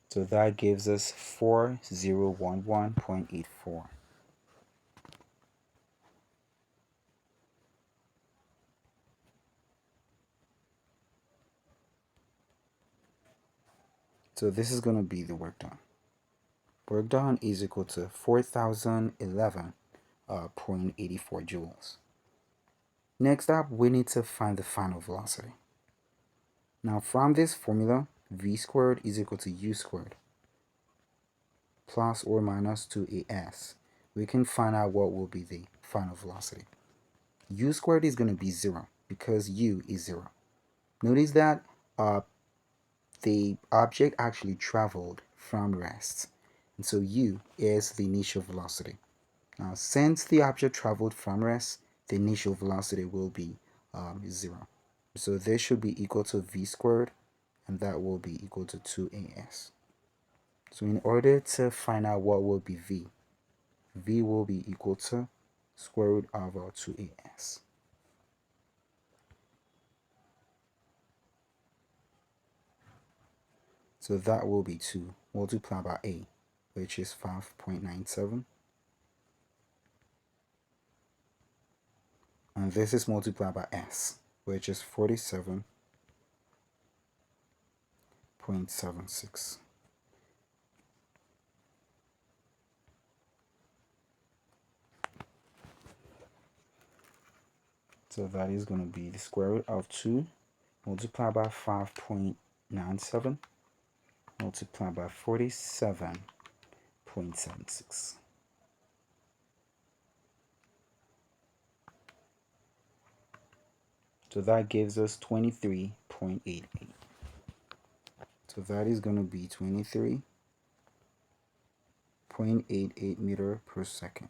So that gives us 4011.84. So this is going to be the work done. Work done is equal to 4011 0.84 joules. Next up, we need to find the final velocity. Now from this formula, v squared is equal to u squared plus or minus 2as. We can find out what will be the final velocity. U squared is going to be 0 because u is 0. Notice that the object actually traveled from rest, and so u is the initial velocity. Now, since the object traveled from rest, the initial velocity will be 0. So this should be equal to v squared, and that will be equal to 2as. So in order to find out what will be v, v will be equal to square root of 2as. So that will be 2 multiplied by a, which is 5.97. And this is multiplied by s, which is 47.76. So that is going to be the square root of 2 multiplied by 5.97 multiplied by 47.76. So that gives us 23.88. So that is going to be 23.88 meter per second.